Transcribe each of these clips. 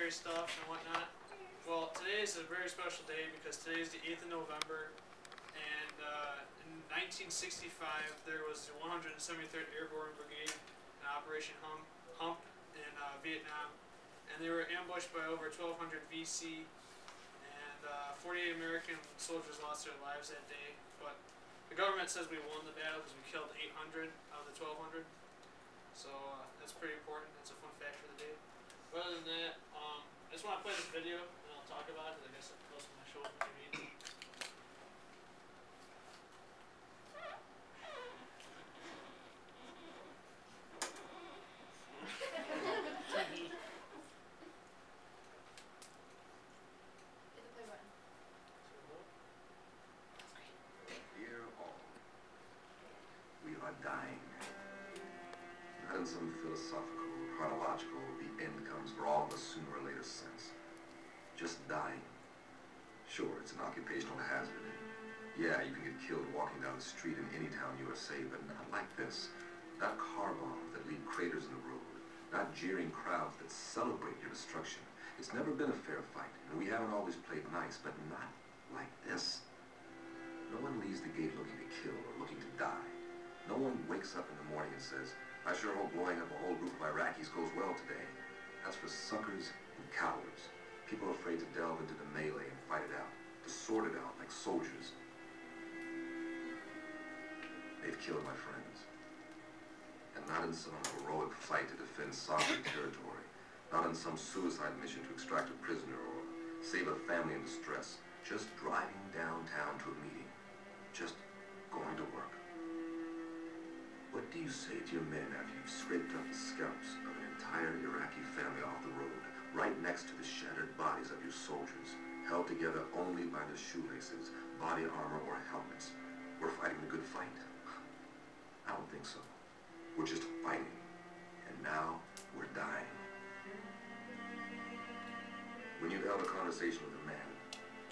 military stuff and whatnot. Well, today is a very special day because today is the 8th of November, and in 1965 there was the 173rd Airborne Brigade in Operation Hump in Vietnam, and they were ambushed by over 1,200 VC, and 48 American soldiers lost their lives that day. But the government says we won the battle because we killed 800 out of the 1,200. So that's pretty important. That's a fun fact for the day. But other than that, I just want to play this video and I'll talk about it because I guess it goes to my show on TV. Dear all, we are dying. Not in some philosophical, chronological, the end comes for all of us sooner or later sense. Just dying. Sure, it's an occupational hazard. Yeah, you can get killed walking down the street in any town USA, but not like this. Not car bombs that leave craters in the road. Not jeering crowds that celebrate your destruction. It's never been a fair fight, and we haven't always played nice, but not like this. No one leaves the gate looking to kill or looking to die. No one wakes up in the morning and says, I sure hope blowing up a whole group of Iraqis goes well today. That's for suckers and cowards. People afraid to delve into the melee and fight it out, to sort it out like soldiers. They've killed my friends. And not in some heroic fight to defend sovereign territory. Not in some suicide mission to extract a prisoner or save a family in distress. Just driving downtown to a meeting. Just going to work. What do you say to your men after you've scraped up the scalps of an entire Iraqi family off the road, right next to the shattered bodies of your soldiers, held together only by their shoelaces, body armor, or helmets? We're fighting the good fight? I don't think so. We're just fighting. And now, we're dying. When you've held a conversation with a man,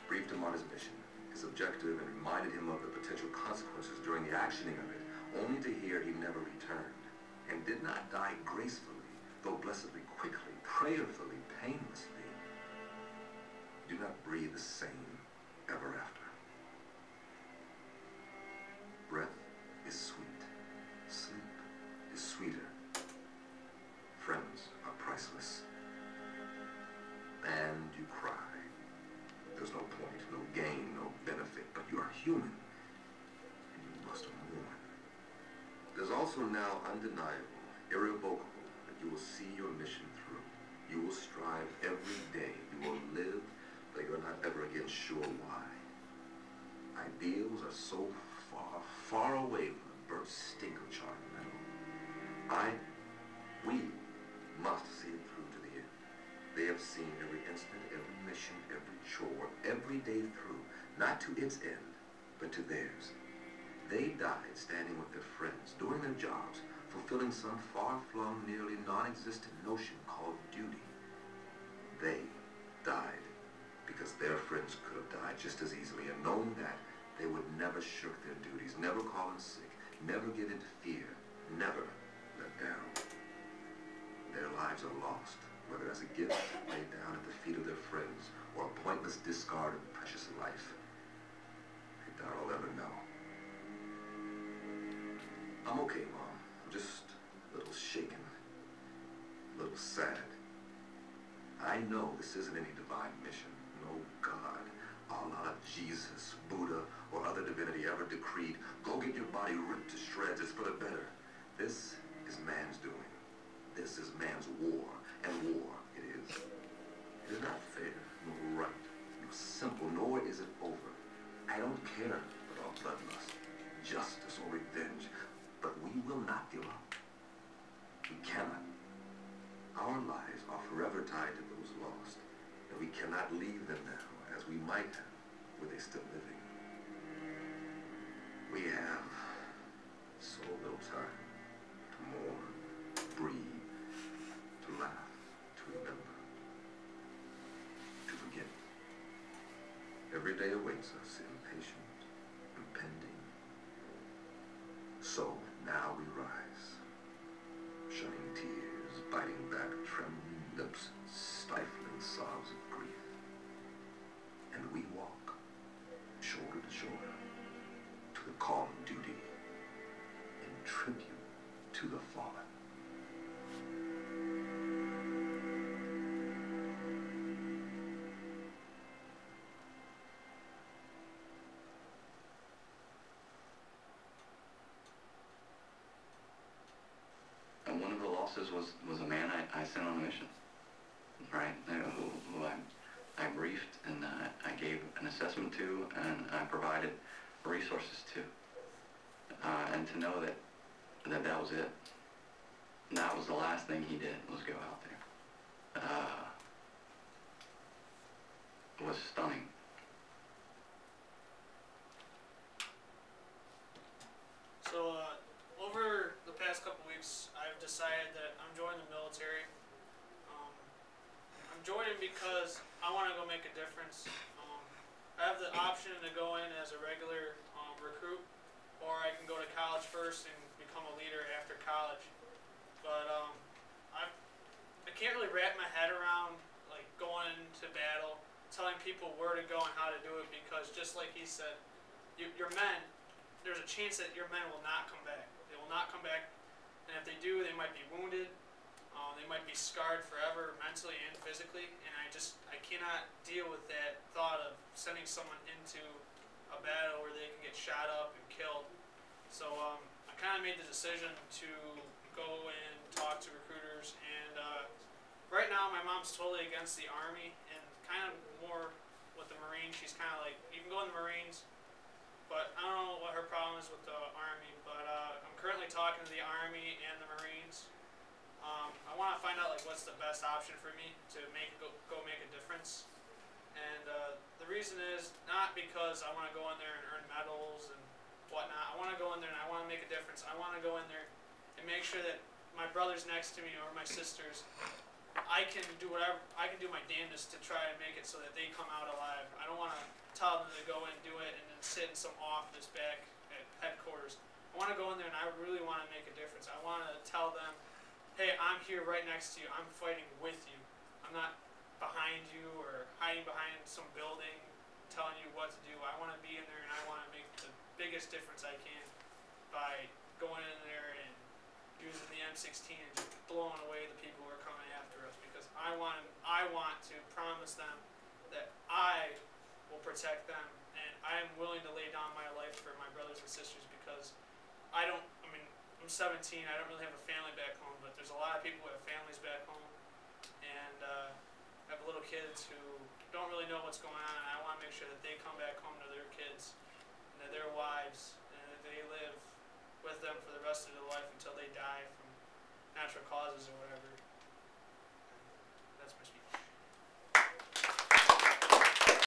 briefed him on his mission, his objective, and reminded him of the potential consequences during the actioning of it, only to hear he never returned, and did not die gracefully, though blessedly quickly, prayerfully, painlessly, do not breathe the same ever after. Breath is sweet. Sleep is sweeter. Friends are priceless. And you cry. There's no point, no gain, no benefit, but you are human, and you must mourn. There's also now undeniable, irrevocable, that you will see your mission through. You will strive every day. You will live, but you're not ever again sure why. Ideals are so far, far away from the burnt stink of charred metal. We must see it through to the end. They have seen every instant, every mission, every chore, every day through, not to its end, but to theirs. They died standing with their friends, doing their jobs, fulfilling some far-flung, nearly non-existent notion called duty. They died because their friends could have died just as easily, and knowing that, they would never shirk their duties, never call in sick, never give in to fear, never let down. Their lives are lost, whether as a gift laid down at the feet of their friends or a pointless discard of precious life. I doubt I'll ever know. I'm okay, Mom. I'm just a little shaken, a little sad. I know this isn't any divine mission. No God, Allah, Jesus, Buddha, or other divinity ever decreed, go get your body ripped to shreds, it's for the better. This is man's doing. This is man's war, and war it is. It is not fair, nor right, nor simple, nor is it over. I don't care about bloodlust, justice, or revenge, but we will not give up. We cannot. Our lives are forever tied to those lost, and we cannot leave them now as we might have were they still living. We have so little time to mourn, breathe, to laugh, to remember, to forget. Every day awaits us, impatient, impending. So now we rise, shunning tears, biting back trembling lips, stifling and sobs of grief. And we walk, shoulder to shoulder, to the call of duty, in tribute to the fallen. And one of the losses was a man I sent on a mission, right? Who I briefed and I gave an assessment to, and I provided resources to. And to know that was it. That was the last thing he did, was go out there. Was stunning. So, over the past couple weeks, I've decided that I'm joining the military. I'm joining because I want to go make a difference. I have the option to go in as a regular recruit, or I can go to college first and become a leader after college. But I can't really wrap my head around like going into battle, telling people where to go and how to do it, because just like he said, your men, there's a chance that your men will not come back. They will not come back, and if they do, they might be wounded. They might be scarred forever, mentally and physically, and I cannot deal with that thought of sending someone into a battle where they can get shot up and killed. So I kind of made the decision to go and talk to recruiters, and right now my mom's totally against the Army, and kind of more with the Marines. She's kind of like, you can go in the Marines, but I don't know what her problem is with the Army, but I'm currently talking to the Army and the Marines. I want to find out like what's the best option for me to go make a difference, and the reason is not because I want to go in there and earn medals and whatnot. I want to go in there and I want to make a difference. I want to go in there and make sure that my brothers next to me or my sisters, I can do whatever, I can do my damnedest to try and make it so that they come out alive. I don't want to tell them to go in and do it and then sit in some office back at headquarters. I want to go in there and I really want to make a difference. I want to tell them, hey, I'm here right next to you. I'm fighting with you. I'm not behind you or hiding behind some building telling you what to do. I want to be in there and I want to make the biggest difference I can by going in there and using the M16 and just blowing away the people who are coming after us, because I want to promise them that I will protect them, and I am willing to lay down my life for my brothers and sisters, because I'm 17, I don't really have a family back home, but there's a lot of people who have families back home, and have little kids who don't really know what's going on, and I want to make sure that they come back home to their kids and to their wives, and that they live with them for the rest of their life until they die from natural causes or whatever.